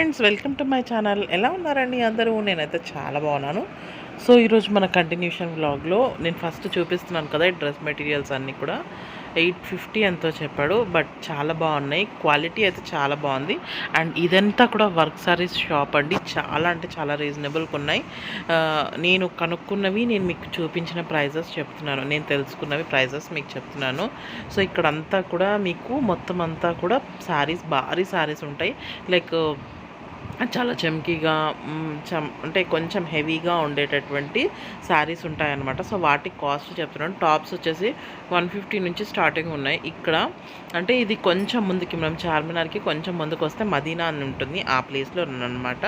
Friends, welcome to my channel. ఎలా ఉన్నారండి అందరూ? నేనైతే చాలా బాగున్నాను. సో ఈరోజు మన కంటిన్యూషన్ వ్లాగ్లో నేను ఫస్ట్ చూపిస్తున్నాను కదా, ఈ డ్రెస్ మెటీరియల్స్ అన్నీ కూడా 850 ఎంతో చెప్పాడు. బట్ చాలా బాగున్నాయి, క్వాలిటీ అయితే చాలా బాగుంది. అండ్ ఇదంతా కూడా వర్క్ సారీస్ షాప్ అండి. చాలా అంటే చాలా రీజనబుల్గా ఉన్నాయి. నేను కనుక్కున్నవి నేను మీకు చూపించిన ప్రైజెస్ చెప్తున్నాను, నేను తెలుసుకున్నవి ప్రైజెస్ మీకు చెప్తున్నాను. సో ఇక్కడంతా కూడా మీకు మొత్తం అంతా కూడా శారీస్, భారీ శారీస్ ఉంటాయి. లైక్ చాలా చమ్కీగా అంటే కొంచెం హెవీగా ఉండేటటువంటి శారీస్ ఉంటాయన్నమాట. సో వాటి కాస్ట్ చెప్తున్నాను. టాప్స్ వచ్చేసి 150 నుంచి స్టార్టింగ్ ఉన్నాయి ఇక్కడ. అంటే ఇది కొంచెం ముందుకి, మనం చార్మినార్కి కొంచెం ముందుకు వస్తే మదీనా అని ఉంటుంది, ఆ ప్లేస్లో ఉన్నానమాట.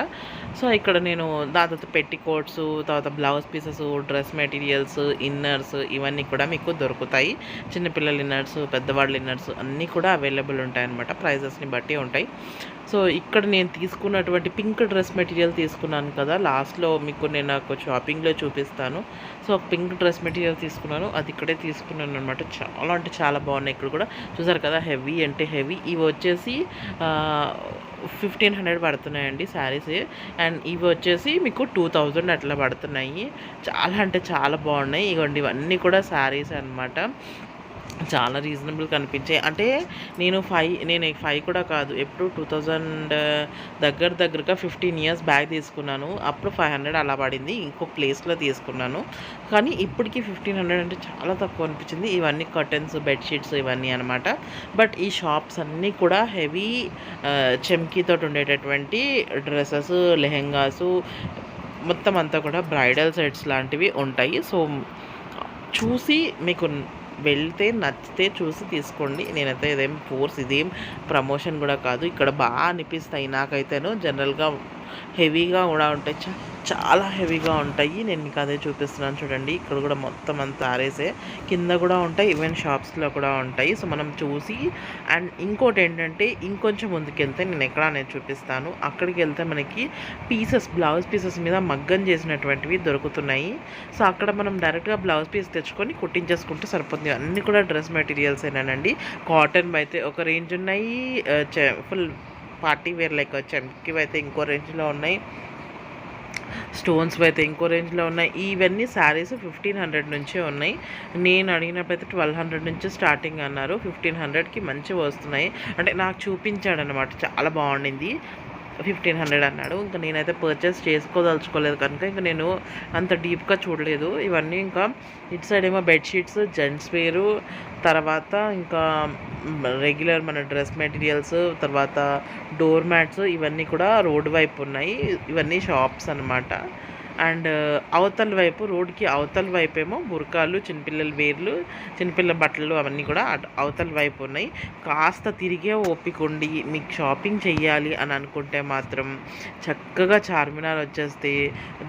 సో ఇక్కడ నేను దాని తర్వాత పెట్టికోట్స్, తర్వాత blouse pieces, dress materials, inners ఇవన్నీ కూడా మీకు దొరుకుతాయి. చిన్నపిల్లల ఇన్నర్స్, పెద్దవాళ్ళ ఇన్నర్స్ అన్నీ కూడా అవైలబుల్ ఉంటాయన్నమాట. ప్రైజెస్ని బట్టి ఉంటాయి. సో ఇక్కడ నేను తీసుకున్నటువంటి పింక్ డ్రెస్ మెటీరియల్ తీసుకున్నాను కదా, లాస్ట్లో మీకు నేను నాకు షాపింగ్లో చూపిస్తాను. సో పింక్ డ్రెస్ మెటీరియల్ తీసుకున్నాను, అది ఇక్కడే తీసుకున్నాను అనమాట. చాలా అంటే చాలా బాగున్నాయి. ఇక్కడ కూడా చూసారు కదా, హెవీ అంటే హెవీ. ఇవి వచ్చేసి 1500 పడుతున్నాయండి శారీస్. అండ్ ఇవి వచ్చేసి మీకు 2000 అట్లా పడుతున్నాయి. చాలా అంటే చాలా బాగున్నాయి. ఇవ్వండి, ఇవన్నీ కూడా శారీస్ అనమాట. చాలా రీజనబుల్ కనిపించాయి. అంటే నేను 5 కూడా కాదు, ఎప్పుడు 2000 దగ్గరగా 15 ఇయర్స్ బ్యాక్ తీసుకున్నాను. అప్పుడు 500 అలా పడింది, ఇంకో ప్లేస్లో తీసుకున్నాను. కానీ ఇప్పటికి 1500 అంటే చాలా తక్కువ అనిపించింది. ఇవన్నీ కర్టన్స్, బెడ్షీట్స్ ఇవన్నీ అనమాట. బట్ ఈ షాప్స్ అన్నీ కూడా హెవీ చెమ్కీతో ఉండేటటువంటి డ్రెస్సెస్, లెహెంగాసు మొత్తం అంతా కూడా బ్రైడల్ సెట్స్ లాంటివి ఉంటాయి. సో చూసి మీకు వెళ్తే నచ్చితే చూసి తీసుకోండి. నేనైతే ఇదేం ప్రమోషన్ కూడా కాదు. ఇక్కడ బాగా అనిపిస్తాయి నాకైతేను. జనరల్గా హెవీగా కూడా ఉంటాయి, చాలా హెవీగా ఉంటాయి. నేను మీకు అదే చూపిస్తున్నాను చూడండి. ఇక్కడ కూడా మొత్తం అంతా ఆరేసే, కింద కూడా ఉంటాయి, ఈవెన్ షాప్స్లో కూడా ఉంటాయి. సో మనం చూసి, అండ్ ఇంకోటి ఏంటంటే ఇంకొంచెం ముందుకు వెళ్తే నేను ఎక్కడ అనేది చూపిస్తాను. అక్కడికి వెళ్తే మనకి పీసెస్, బ్లౌజ్ పీసెస్ మీద మగ్గం చేసినటువంటివి దొరుకుతున్నాయి. సో అక్కడ మనం డైరెక్ట్గా బ్లౌజ్ పీస్ తెచ్చుకొని కుట్టించేసుకుంటే సరిపోతుంది. అన్నీ కూడా డ్రెస్ మెటీరియల్స్ ఏనండి. కాటన్ అయితే ఒక రేంజ్ ఉన్నాయి, ఫుల్ పార్టీ వేర్ లైక్ చమ్కీ అయితే ఇంకో రేంజ్లో ఉన్నాయి, స్టోన్స్ అయితే ఇంకో రేంజ్లో ఉన్నాయి. ఇవన్నీ శారీస్ 1500 నుంచే ఉన్నాయి. నేను అడిగినప్పుడైతే 1200 నుంచి స్టార్టింగ్ అన్నారు. 1500కి మంచిగా వస్తున్నాయి. అంటే నాకు చూపించాడనమాట, చాలా బాగుండింది. 1500 అన్నాడు. ఇంకా నేనైతే పర్చేస్ చేసుకోదలుచుకోలేదు కనుక ఇంకా నేను అంత డీప్గా చూడలేదు. ఇవన్నీ ఇంకా ఇటు సైడ్ ఏమో బెడ్షీట్స్, జెంట్స్ వేరు, తర్వాత ఇంకా రెగ్యులర్ మన డ్రెస్ మెటీరియల్స్, తర్వాత డోర్ మ్యాట్స్ ఇవన్నీ కూడా రోడ్ వైపు ఉన్నాయి. ఇవన్నీ షాప్స్ అనమాట. అండ్ అవతల వైపు, రోడ్కి అవతల వైపు ఏమో బురకాలు, చిన్నపిల్లల వేర్లు, చిన్నపిల్లల బట్టలు అవన్నీ కూడా అవతల వైపు ఉన్నాయి. కాస్త తిరిగే ఓపిక ఉండి మీకు షాపింగ్ చెయ్యాలి అని అనుకుంటే మాత్రం చక్కగా చార్మినార్ వచ్చేస్తే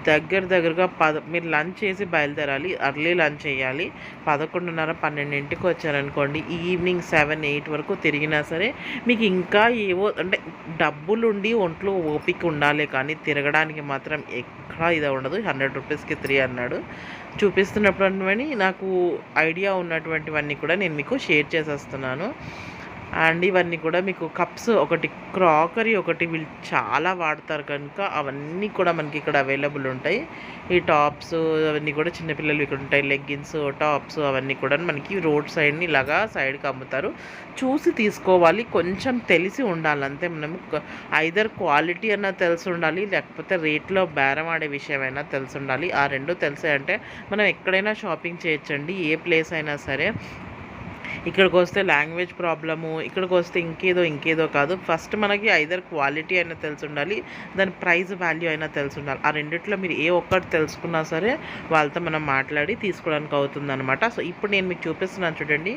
దగ్గరగా మీరు లంచ్ చేసి బయలుదేరాలి. అర్లీ లంచ్ చేయాలి. 11:30, 12ంటికి వచ్చారనుకోండి, ఈవినింగ్ 7, 8 వరకు తిరిగినా సరే మీకు ఇంకా ఏవో అంటే డబ్బులుండి ఒంట్లో ఓపిక ఉండాలి, కానీ తిరగడానికి మాత్రం ఎక్కడా ఇది ఉండదు. 100 రూపీస్కి 3 అన్నాడు. చూపిస్తున్నప్పుడు నాకు ఐడియా ఉన్నటువంటివన్నీ కూడా నేను మీకు షేర్ చేసేస్తున్నాను. అండ్ ఇవన్నీ కూడా మీకు కప్స్, ఒకటి క్రాకరీ, ఒకటి వీళ్ళు చాలా వాడతారు కనుక అవన్నీ కూడా మనకి ఇక్కడ అవైలబుల్ ఉంటాయి. ఈ టాప్స్ అవన్నీ కూడా చిన్నపిల్లలు ఇక్కడ ఉంటాయి. లెగ్గిన్స్, టాప్స్ అవన్నీ కూడా మనకి రోడ్ సైడ్ని ఇలాగా సైడ్కి అమ్ముతారు. చూసి తీసుకోవాలి, కొంచెం తెలిసి ఉండాలి అంతే. మనం ఐదర్ క్వాలిటీ అన్నా తెలిసి ఉండాలి, లేకపోతే రేట్లో బేరం ఆడే విషయమైనా తెలిసి ఉండాలి. ఆ రెండు తెలిసాయంటే మనం ఎక్కడైనా షాపింగ్ చేయొచ్చండి, ఏ ప్లేస్ అయినా సరే. ఇక్కడికి వస్తే లాంగ్వేజ్ ప్రాబ్లము, ఇక్కడికి వస్తే ఇంకేదో కాదు. ఫస్ట్ మనకి ఐదర్ క్వాలిటీ అయినా తెలిసి ఉండాలి, దాని ప్రైస్ వాల్యూ అయినా తెలిసి ఉండాలి. ఆ రెండిట్లో మీరు ఏ ఒక్కటి తెలుసుకున్నా సరే వాళ్ళతో మనం మాట్లాడి తీసుకోవడానికి అవుతుందన్నమాట. సో ఇప్పుడు నేను మీకు చూపిస్తున్నాను చూడండి.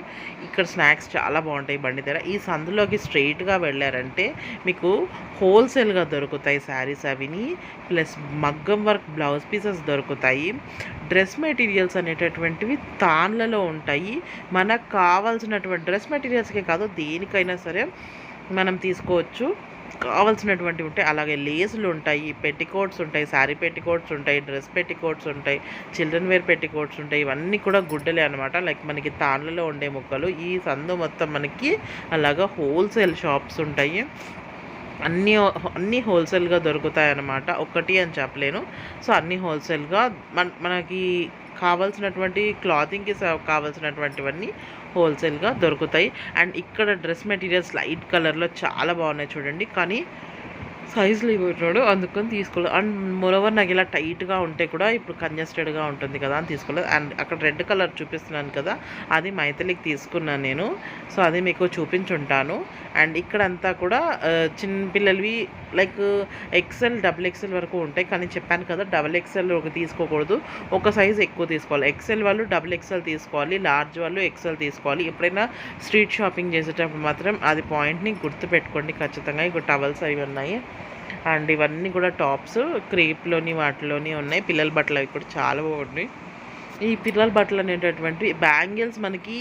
ఇక్కడ స్నాక్స్ చాలా బాగుంటాయి బండి దగ్గర. ఈ సందులోకి స్ట్రైట్గా వెళ్ళారంటే మీకు హోల్సేల్గా దొరుకుతాయి శారీస్ అవిని, ప్లస్ మగ్గం వర్క్ బ్లౌజ్ పీసెస్ దొరుకుతాయి. డ్రెస్ మెటీరియల్స్ అనేటటువంటివి తాన్లలో ఉంటాయి. మనకు కావాల్సినటువంటి డ్రెస్ మెటీరియల్స్కే కాదు, దేనికైనా సరే మనం తీసుకోవచ్చు. కావాల్సినటువంటివి ఉంటాయి. అలాగే లేసులు ఉంటాయి, పెట్టికోట్స్ ఉంటాయి, శారీ పెట్టికోట్స్ ఉంటాయి, డ్రెస్ పెట్టికోట్స్ ఉంటాయి, చిల్డ్రన్ వేర్ పెట్టికోట్స్ ఉంటాయి. ఇవన్నీ కూడా గుడ్డలే అనమాట. లైక్ మనకి తాన్లలో ఉండే ముక్కలు. ఈ సందు మొత్తం మనకి అలాగా హోల్సేల్ షాప్స్ ఉంటాయి. అన్నీ అన్నీ హోల్సేల్‌గా దొరుకుతాయన్నమాట. ఒక్కటి అని చెప్పలేను. సో, అన్నీ హోల్సేల్‌గా మనకి కావాల్సినటువంటి క్లాతింగ్‌కి కావాల్సినటువంటివన్నీ హోల్సేల్‌గా దొరుకుతాయి. అండ్ ఇక్కడ డ్రెస్ మెటీరియల్స్ లైట్ కలర్‌లో చాలా బాగున్నాయి చూడండి. కానీ సైజులు ఇవ్వట్లేడు అందుకని తీసుకోలేదు. అండ్ మోరోవర్ నాకు ఇలా టైట్‌గా ఉంటే కూడా ఇప్పుడు కంజెస్టెడ్‌గా ఉంటుంది కదా అని తీసుకోలేదు. అండ్ అక్కడ రెడ్ కలర్ చూపిస్తున్నాను కదా, అది మైథిలికి తీసుకున్నాను నేను. సో, అది మీకు చూపించుంటాను. అండ్ ఇక్కడంతా కూడా చిన్న పిల్లలవి లైక్ ఎక్సెల్, డబుల్ ఎక్సెల్ వరకు ఉంటాయి. కానీ చెప్పాను కదా, డబుల్ ఎక్సెల్ తీసుకోకూడదు. ఒక సైజ్ ఎక్కువ తీసుకోవాలి. ఎక్సెల్ వాళ్ళు డబుల్ ఎక్సెల్ తీసుకోవాలి. లార్జ్ వాళ్ళు ఎక్సెల్ తీసుకోవాలి. ఎప్పుడైనా స్ట్రీట్ షాపింగ్ చేసేటప్పుడు మాత్రం అది పాయింట్‌ని గుర్తుపెట్టుకోండి ఖచ్చితంగా. ఇక టవల్స్ అవి ఉన్నాయి. అండ్ ఇవన్నీ కూడా టాప్స్ క్రేప్‌లోని వాటిలోని ఉన్నాయి. పిల్లల బట్టలు అవి కూడా చాలా బాగున్నాయి. ఈ పిల్లల బట్టలు అనేటటువంటివి బ్యాంగిల్స్ మనకి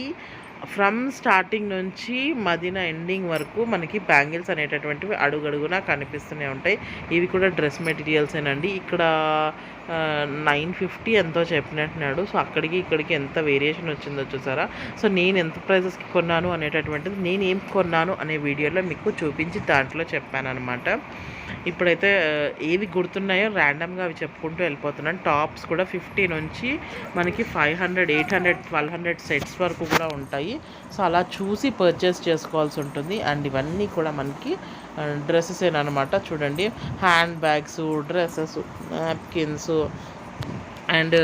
ఫ్రమ్ స్టార్టింగ్ నుంచి మదీనా ఎండింగ్ వరకు మనకి బ్యాంగిల్స్ అనేటటువంటివి అడుగడుగునా కనిపిస్తూనే ఉంటాయి. ఇవి కూడా డ్రెస్ మెటీరియల్సేనండి. ఇక్కడ 950 ఎంతో చెప్పినట్టున్నాడు. సో, అక్కడికి ఇక్కడికి ఎంత వేరియేషన్ వచ్చిందో చూసారా. సో, నేను ఎంత ప్రైజెస్కి కొన్నాను అనేటటువంటిది నేను ఏం కొన్నాను అనే వీడియోలో మీకు చూపించి దాంట్లో చెప్పానన్నమాట. ఇప్పుడైతే ఏవి గుర్తున్నాయో ర్యాండమ్గా అవి చెప్పుకుంటూ వెళ్ళిపోతున్నాను. టాప్స్ కూడా 50 నుంచి మనకి 500, 800, 1200 సెట్స్ వరకు కూడా ఉంటాయి. సో, అలా చూసి పర్చేస్ చేసుకోవాల్సి ఉంటుంది. అండ్ ఇవన్నీ కూడా మనకి డ్రెస్సెసేనమాట. చూడండి, hand bags, dresses, napkins and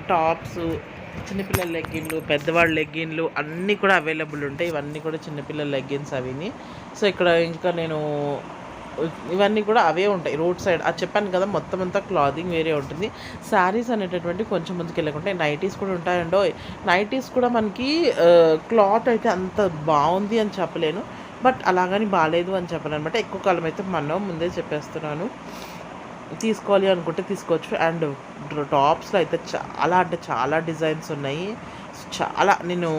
tops, చిన్నపిల్లల లెగ్గిన్లు, పెద్దవాళ్ళ లెగ్గిన్లు అన్నీ కూడా అవైలబుల్ ఉంటాయి. ఇవన్నీ కూడా చిన్నపిల్లల లెగ్గిన్స్ అవిని. సో, ఇక్కడ ఇంకా నేను ఇవన్నీ కూడా అవే ఉంటాయి రోడ్ సైడ్. అది చెప్పాను కదా, మొత్తం అంతా క్లాతింగ్ వేరే ఉంటుంది. శారీస్ అనేటటువంటి కొంచెం ముందుకు వెళ్ళకుంటే నైటీస్ కూడా ఉంటాయండో. నైటీస్ కూడా మనకి క్లాత్ అయితే అంత బాగుంది అని చెప్పలేను, బట్ అలాగని బాగాలేదు అని చెప్పలేను అనమాట. ఎక్కువ కాలం అయితే మనం ముందే చెప్పేస్తున్నాను. తీసుకోవాలి అనుకుంటే తీసుకోవచ్చు. అండ్ టాప్స్లో అయితే చాలా అంటే చాలా డిజైన్స్ ఉన్నాయి. చాలా నేను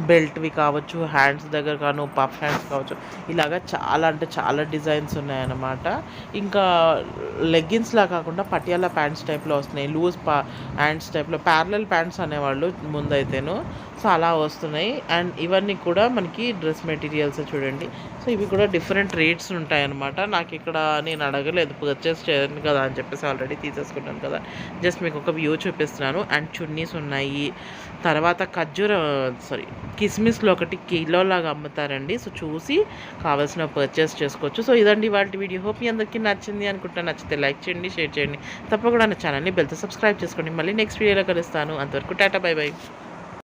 బెల్ట్వి కావచ్చు, హ్యాండ్స్ దగ్గర కాను, పఫ్ హ్యాండ్స్ కావచ్చు, ఇలాగ చాలా అంటే చాలా డిజైన్స్ ఉన్నాయన్నమాట. ఇంకా లెగ్గిన్స్లా కాకుండా పటియాలా ప్యాంట్స్ టైప్లో వస్తున్నాయి. లూజ్ హ్యాండ్స్ టైప్లో ప్యారలల్ ప్యాంట్స్ అనేవాళ్ళు ముందైతేను. సో, అలా వస్తున్నాయి. అండ్ ఇవన్నీ కూడా మనకి డ్రెస్ మెటీరియల్స్ చూడండి. సో, ఇవి కూడా డిఫరెంట్ రేట్స్ ఉంటాయన్నమాట. నాకు ఇక్కడ నేను అడగలేదు, పర్చేస్ చేయను కదా అని చెప్పేసి ఆల్రెడీ తీసేసుకున్నాను కదా, జస్ట్ మీకు ఒక వ్యూ చూపిస్తున్నాను. అండ్ చున్నీస్ ఉన్నాయి. తర్వాత కిస్మిస్లో ఒకటి కిలోలాగా అమ్ముతారండి. సో, చూసి కావాల్సిన పర్చేస్ చేసుకోవచ్చు. సో, ఇదండి వాటి వీడియో. హోప్ మీ అందరికీ నచ్చింది అనుకుంటా. నచ్చితే లైక్ చేయండి, షేర్ చేయండి. తప్పకుండా నా ఛానల్ని బెల్తో సబ్స్క్రైబ్ చేసుకోండి. మళ్ళీ నెక్స్ట్ వీడియోలో కలుస్తాను. అంతవరకు టాటా, బై బై.